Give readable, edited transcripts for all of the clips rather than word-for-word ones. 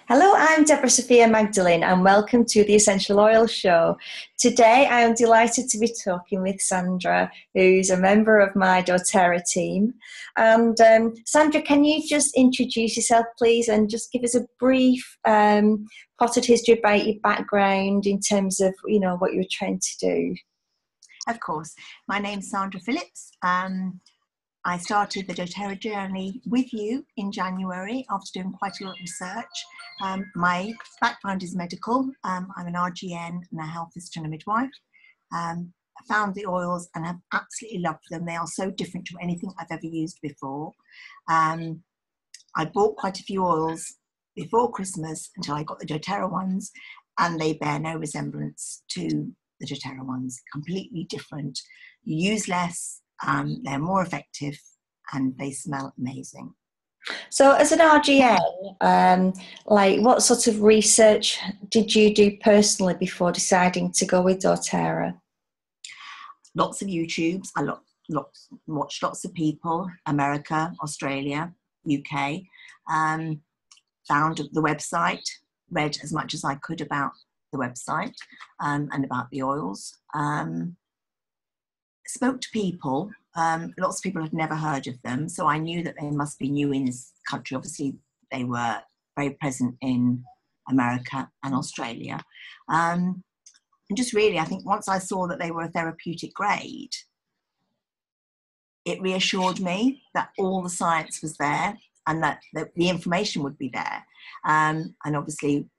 Hello, I'm Deborah Sophia Magdalene and welcome to the Essential Oil Show. Today I am delighted to be talking with Sandra, who's a member of my doTerra team. And Sandra, can you just introduce yourself please and just give us a brief potted history about your background in terms of, what you were trying to do? Of course. My name's Sandra Phillips. I started the doTerra journey with you in January after doing quite a lot of research. My background is medical. I'm an RGN and a health visitor and a midwife. I found the oils and have absolutely loved them. They are so different to anything I've ever used before. I bought quite a few oils before Christmas until I got the doTerra ones, and they bear no resemblance to the doTerra ones. Completely different. You use less. They're more effective and they smell amazing. So as an RGN, what sort of research did you do personally before deciding to go with doTerra? Lots of YouTubes. I watched lots of people, America, Australia, UK. Found the website, read as much as I could about the website and about the oils. Spoke to people. Lots of people had never heard of them, so I knew that they must be new in this country. Obviously, they were very present in America and Australia. And just really, I think once I saw that they were a therapeutic grade, it reassured me that all the science was there and that the information would be there. And obviously,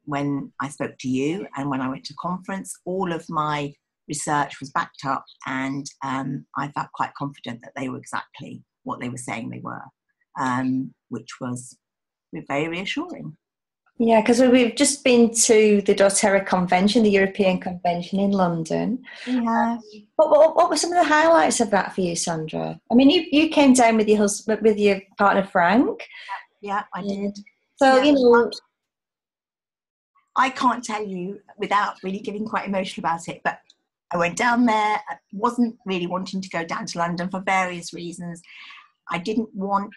when I spoke to you and when I went to conference, all of my research was backed up, and I felt quite confident that they were exactly what they were saying they were, which was very reassuring. Yeah, because we've just been to the doTerra convention, the European convention in London. Yeah. What were some of the highlights of that for you, Sandra? I mean, you came down with your husband, with your partner Frank. Yeah, I did. So yeah, I can't tell you without really getting quite emotional about it, but I went down there. I wasn't really wanting to go down to London for various reasons. I didn't want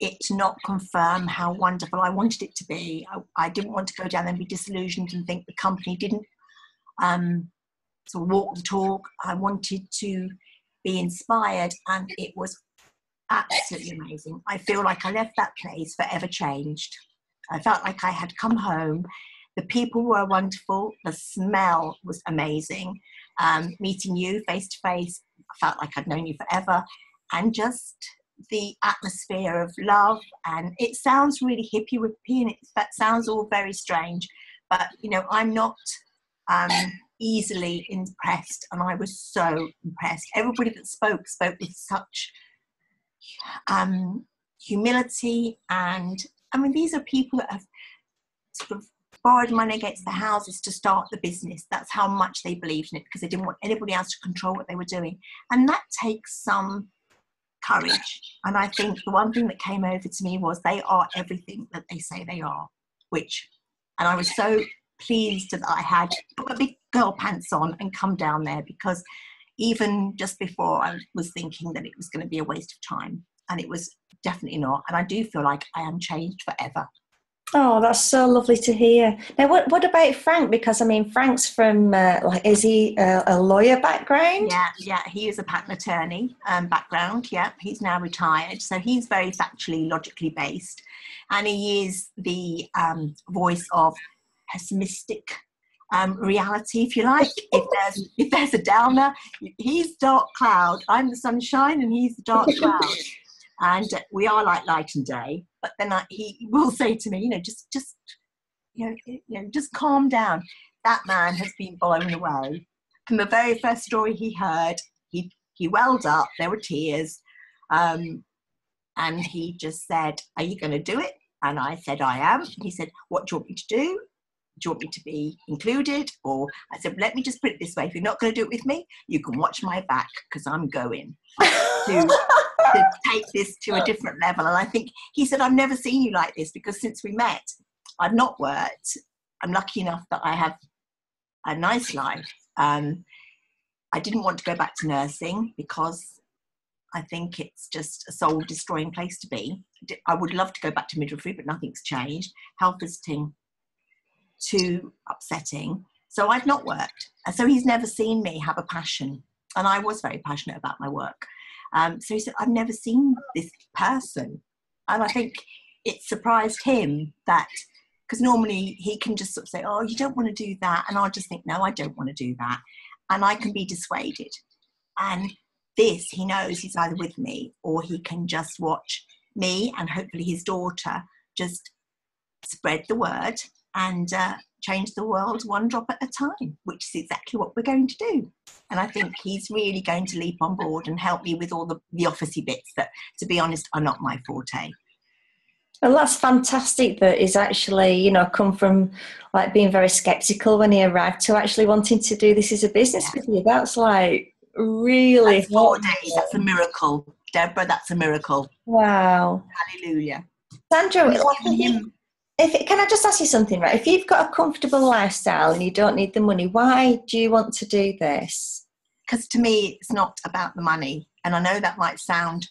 it to not confirm how wonderful I wanted it to be. I didn't want to go down there and be disillusioned and think the company didn't sort of walk the talk. I wanted to be inspired, and it was absolutely amazing. I feel like I left that place forever changed. I felt like I had come home. The people were wonderful. The smell was amazing. Meeting you face to face, I felt like I'd known you forever. And just the atmosphere of love. And it sounds really hippie whippy, and that sounds all very strange. But, I'm not easily impressed. And I was so impressed. Everybody that spoke with such humility. And, I mean, these are people that have sort of borrowed money against the houses to start the business. That's how much they believed in it, because they didn't want anybody else to control what they were doing. And that takes some courage. And I think the one thing that came over to me was they are everything that they say they are, and I was so pleased that I had put my big girl pants on and come down there, because even just before I was thinking that it was going to be a waste of time, and it was definitely not. And I do feel like I am changed forever. Oh, that's so lovely to hear. Now, what about Frank? Because, I mean, Frank's from, is he a lawyer background? Yeah, he is a patent attorney background, yeah. He's now retired, so he's very factually, logically based. And he is the voice of pessimistic reality, if you like. If there's a downer, he's dark cloud. I'm the sunshine and he's the dark cloud. And we are like light and day. But then he will say to me, just calm down. That man has been blown away. From the very first story he heard, he welled up. There were tears, and he just said, "Are you going to do it?" And I said, "I am." He said, "What do you want me to do? Do you want me to be included?" Or I said, "Let me just put it this way: if you're not going to do it with me, you can watch my back, because I'm going to take this to a different level." And I think he said, "I've never seen you like this, because since we met, I've not worked. I'm lucky enough that I have a nice life. I didn't want to go back to nursing, because I think it's just a soul destroying place to be. I would love to go back to midwifery, but nothing's changed. Health visiting, too upsetting. So I've not worked. And so he's never seen me have a passion. And I was very passionate about my work. So he said, I've never seen this person. And I think it surprised him that, because normally he can just sort of say, oh, you don't want to do that. And I'll just think, no, I don't want to do that. And I can be dissuaded. And this, he knows he's either with me or he can just watch me and hopefully his daughter just spread the word and change the world one drop at a time, which is exactly what we're going to do. And I think he's really going to leap on board and help me with all the officey bits that, to be honest, are not my forte. Well, that's fantastic that he's actually, you know, come from like being very sceptical when he arrived to actually wanting to do this as a business with you. That's like really... That's 4 days. That's a miracle. Debra, that's a miracle. Wow. Hallelujah. Sandra, can I just ask you something, right? If you've got a comfortable lifestyle and you don't need the money, why do you want to do this? Because to me, it's not about the money. And I know that might sound,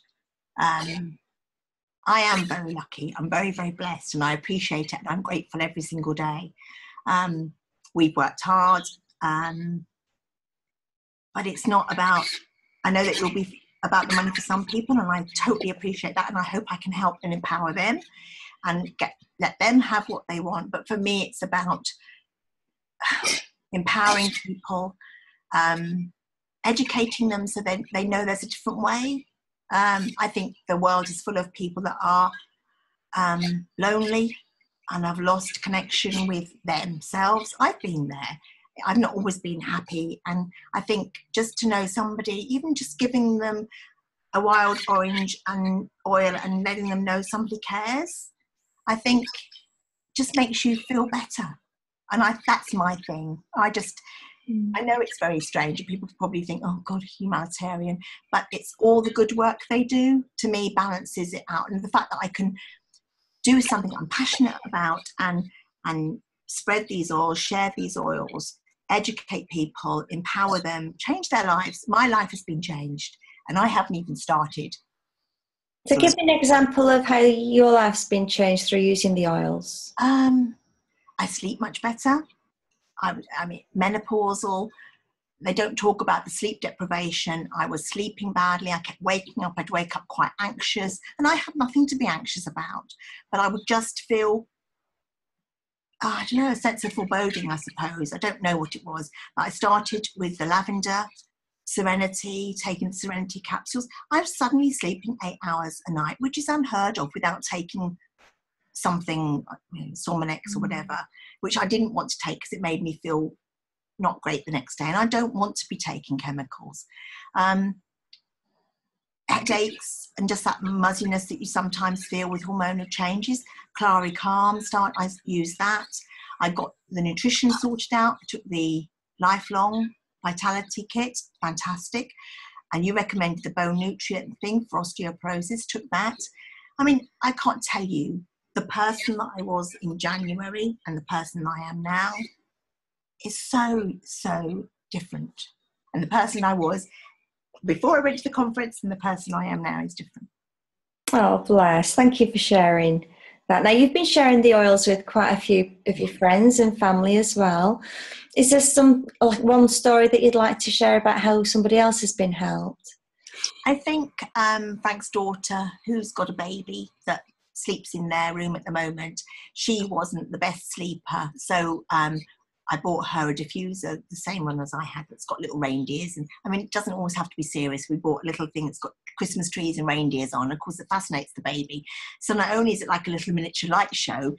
I am very lucky. I'm very, very blessed and I appreciate it. And I'm grateful every single day. We've worked hard, but it's not about, I know that it will be about the money for some people and I totally appreciate that. And I hope I can help and empower them and let them have what they want. But for me, it's about empowering people, educating them so they know there's a different way. I think the world is full of people that are lonely and have lost connection with themselves. I've been there. I've not always been happy. And I think just to know somebody, even just giving them a wild orange and oil and letting them know somebody cares, I think just makes you feel better. And that's my thing. I know it's very strange. People probably think, oh God, humanitarian, but it's all the good work they do, to me, balances it out. And the fact that I can do something I'm passionate about and spread these oils, share these oils, educate people, empower them, change their lives. My life has been changed and I haven't even started. So give me an example of how your life's been changed through using the oils. I sleep much better. I mean, menopausal. They don't talk about the sleep deprivation. I was sleeping badly. I kept waking up. I'd wake up quite anxious. And I had nothing to be anxious about. But I would just feel, I don't know, a sense of foreboding, I suppose. I don't know what it was. But I started with the lavender, Serenity, taking Serenity capsules. I was suddenly sleeping 8 hours a night, which is unheard of without taking something, Solmonex or whatever, which I didn't want to take because it made me feel not great the next day. And I don't want to be taking chemicals. Headaches and just that muzziness that you sometimes feel with hormonal changes. Clary Calm, I used that. I got the nutrition sorted out. I took the Lifelong Vitality Kit, fantastic. And you recommended the bone nutrient thing for osteoporosis, took that. I mean, I can't tell you the person that I was in January and the person I am now is so, so different. And the person I was before I went to the conference and the person I am now is different. Oh, bless. Thank you for sharing that. Now, you've been sharing the oils with quite a few of your friends and family as well. Is there one story that you'd like to share about how somebody else has been helped? I think Frank's daughter, who's got a baby that sleeps in their room at the moment, she wasn't the best sleeper. So I bought her a diffuser, the same one as I had, that's got little reindeers. And I mean, it doesn't always have to be serious. We bought a little thing that's got Christmas trees and reindeers on. Of course, it fascinates the baby. So not only is it like a little miniature light show,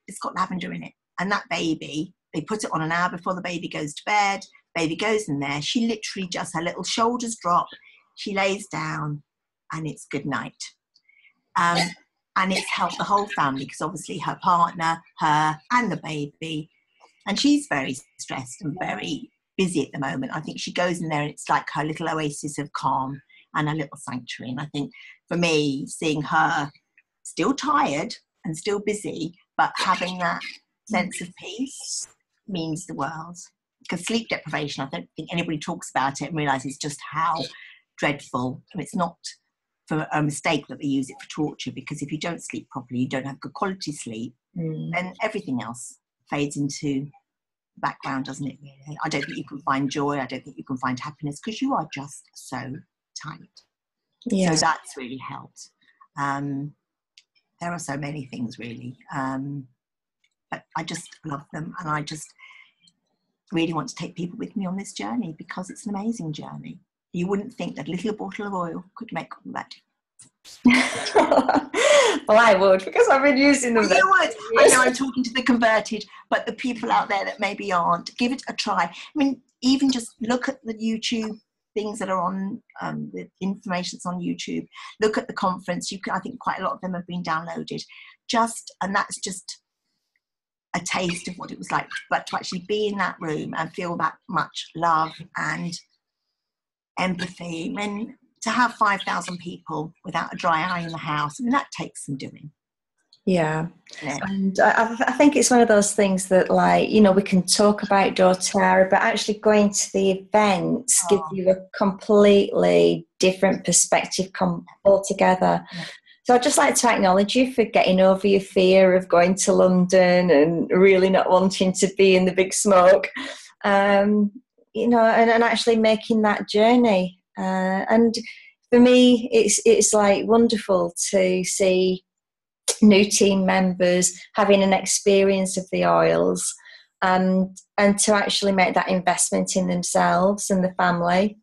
it's got lavender in it. And that baby, they put it on an hour before the baby goes to bed. Baby goes in there. She literally just, her little shoulders drop. She lays down and it's good night. And it's helped the whole family because obviously her partner, her and the baby, and she's very stressed and very busy at the moment. I think she goes in there and it's like her little oasis of calm and a little sanctuary. And I think for me, seeing her still tired and still busy, but having that sense of peace means the world. Because sleep deprivation, I don't think anybody talks about it and realises just how dreadful. And it's not for a mistake that they use it for torture, because if you don't sleep properly, you don't have good quality sleep, then everything else fades into the background, doesn't it, really? I don't think you can find joy. I don't think you can find happiness, because you are just so tired. Yeah. So that's really helped. There are so many things, really. But I just love them, and I just really want to take people with me on this journey, because it's an amazing journey. You wouldn't think that a little bottle of oil could make all that. Well, I would, because I've been using them. Well, you would. I know I'm talking to the converted, but the people out there that maybe aren't, give it a try. I mean, even just look at the YouTube things that are on, the information that's on YouTube. Look at the conference. I think quite a lot of them have been downloaded. And that's just a taste of what it was like. But to actually be in that room and feel that much love and empathy, I mean, to have 5,000 people without a dry eye in the house, I mean, that takes some doing. Yeah. And I think it's one of those things that, like, you know, we can talk about doTerra, but actually going to the events gives you a completely different perspective altogether. Yeah. So I'd just like to acknowledge you for getting over your fear of going to London and really not wanting to be in the big smoke, you know, and actually making that journey. And for me, it's like wonderful to see new team members having an experience of the oils, and to actually make that investment in themselves and the family,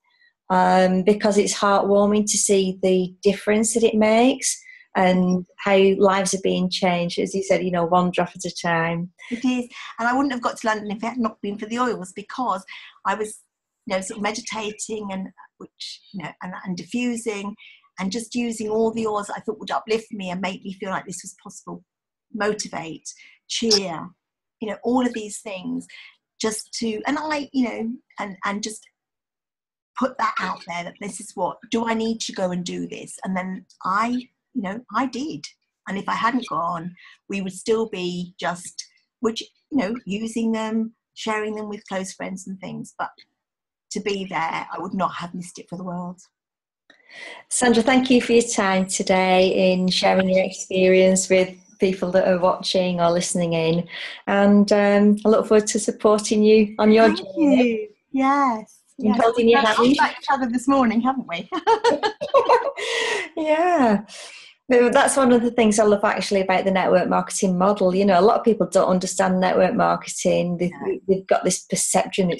because it's heartwarming to see the difference that it makes and how lives are being changed, as you said, you know, one drop at a time. It is. And I wouldn't have got to London if it had not been for the oils, because I was, you know, sort of meditating and diffusing, and just using all the oils I thought would uplift me and make me feel like this was possible, motivate, cheer, you know, all of these things, just to, and I, you know, and just put that out there, that this is what, do I need to go and do this? And then I did. And if I hadn't gone, we would still be just, using them, sharing them with close friends and things. But to be there, I would not have missed it for the world. Sandra, thank you for your time today in sharing your experience with people that are watching or listening in. And I look forward to supporting you on your journey. Thank you. Yes. And holding your hand. We've met each other this morning, haven't we? Yeah. That's one of the things I love actually about the network marketing model. You know, a lot of people don't understand network marketing. They've got this perception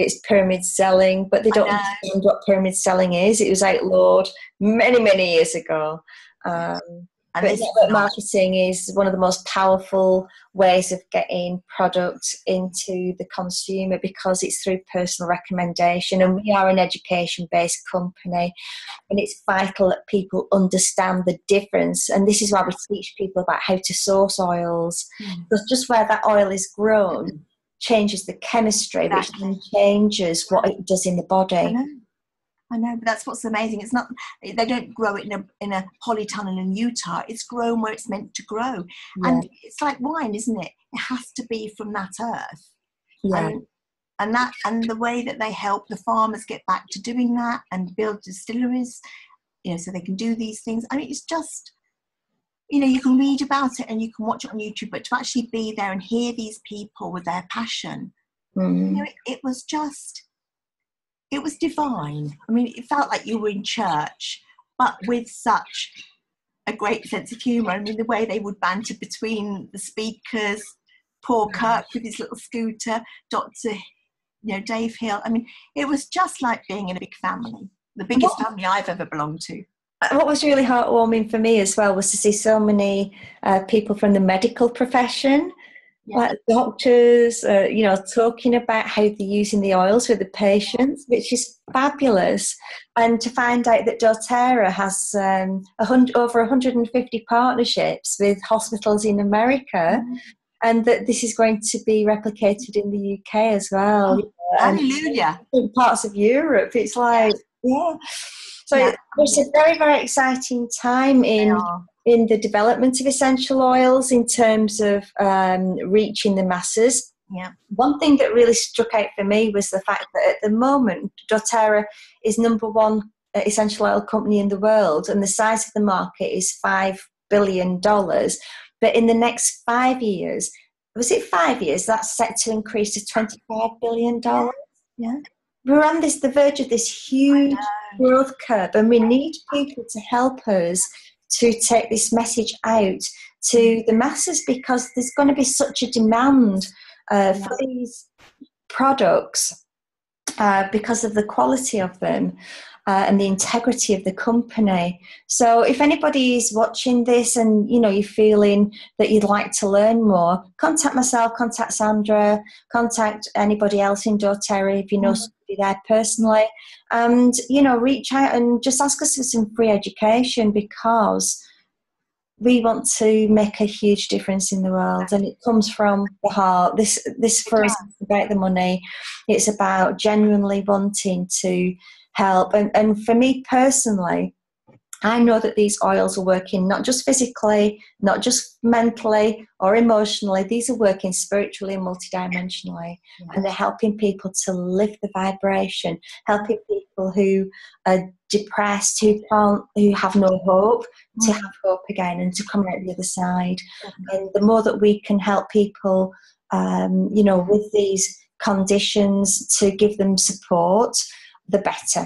it's pyramid selling, but they don't understand what pyramid selling is. It was outlawed many, many years ago. But network marketing is one of the most powerful ways of getting product into the consumer, because it's through personal recommendation, and we are an education-based company, and it's vital that people understand the difference. And this is why we teach people about how to source oils, because just where that oil is grown changes the chemistry, which then changes what it does in the body. I know, but that's what's amazing. It's not, they don't grow it in a polytunnel in Utah. It's grown where it's meant to grow. Yeah. And it's like wine, isn't it? It has to be from that earth. Yeah. And the way that they help the farmers get back to doing that and build distilleries, you know, so they can do these things. I mean, it's just, you know, you can read about it and you can watch it on YouTube, but to actually be there and hear these people with their passion, you know, it was divine. I mean, it felt like you were in church, but with such a great sense of humour. I mean, the way they would banter between the speakers, poor Kirk with his little scooter, Dr. Dave Hill. I mean, it was just like being in a big family, the biggest family I've ever belonged to. What was really heartwarming for me as well was to see so many people from the medical profession, like doctors, talking about how they're using the oils with the patients, which is fabulous. And to find out that doTerra has over 150 partnerships with hospitals in America, and that this is going to be replicated in the UK as well. Hallelujah. In parts of Europe, it's like, So it's a very, very exciting time in the development of essential oils in terms of reaching the masses. Yeah. One thing that really struck out for me was the fact that at the moment, doTerra is number one essential oil company in the world, and the size of the market is $5 billion. But in the next 5 years, was it 5 years, that's set to increase to $25 billion. Yeah. We're on the verge of this huge growth curve, and we need people to help us to take this message out to the masses, because there's going to be such a demand for these products because of the quality of them and the integrity of the company. So if anybody is watching this and, you know, you're feeling that you'd like to learn more, contact myself, contact Sandra, contact anybody else in doTerra if you know somebody there personally, and, you know, reach out and just ask us for some free education, because we want to make a huge difference in the world, and it comes from the heart. This for us is about the money. It's about genuinely wanting to help. And for me personally, I know that these oils are working not just physically, not just mentally or emotionally. These are working spiritually and multidimensionally, and they're helping people to lift the vibration, helping people who are depressed, who have no hope, to have hope again and to come out the other side. And the more that we can help people, you know, with these conditions, to give them support, the better.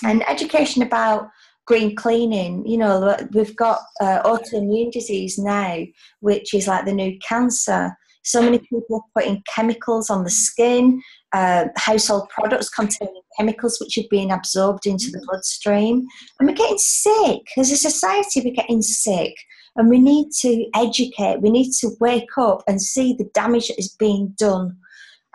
And education about green cleaning, you know, we've got autoimmune disease now, which is like the new cancer. So many people are putting chemicals on the skin, household products containing chemicals which are being absorbed into the bloodstream. And we're getting sick. As a society, we're getting sick. And we need to educate. We need to wake up and see the damage that is being done.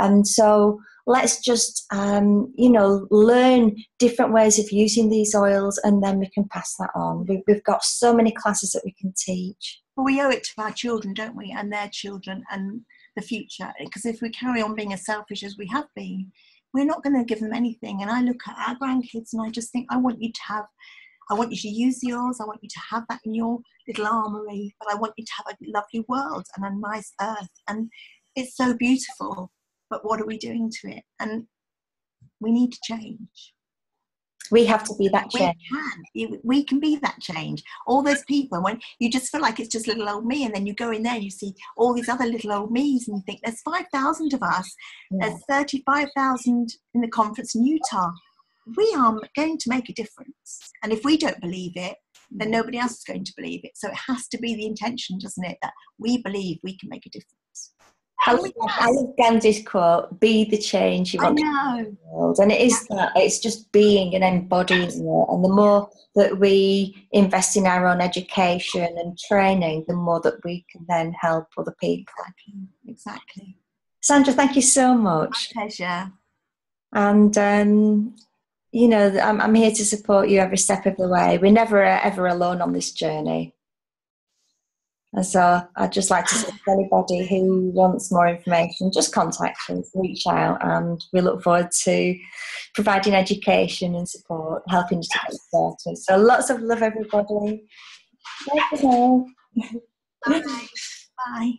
And so let's just, you know, learn different ways of using these oils, and then we can pass that on. We've got so many classes that we can teach. Well, we owe it to our children, don't we, and their children and the future. Because if we carry on being as selfish as we have been, we're not going to give them anything. And I look at our grandkids and I just think, I want you to use the oils, I want you to have that in your little armoury, but I want you to have a lovely world and a nice earth. And it's so beautiful. But what are we doing to it? And we need to change. We have to be that change. We can be that change. All those people, when you just feel like it's just little old me, and then you go in there and you see all these other little old me's, and you think there's 5,000 of us. There's 35,000 in the conference in Utah. We are going to make a difference. And if we don't believe it, then nobody else is going to believe it. So it has to be the intention, doesn't it, that we believe we can make a difference. I love Gandhi's quote, be the change you want to see in the world. And it is that, it's just being and embodying it. And the more that we invest in our own education and training, the more that we can then help other people. Exactly. Sandra, thank you so much. My pleasure. And, you know, I'm here to support you every step of the way. We're never, ever alone on this journey. And so I'd just like to say to anybody who wants more information, just contact us, reach out, and we look forward to providing education and support, helping you to get started. So lots of love, everybody. Bye for now. Bye. Bye.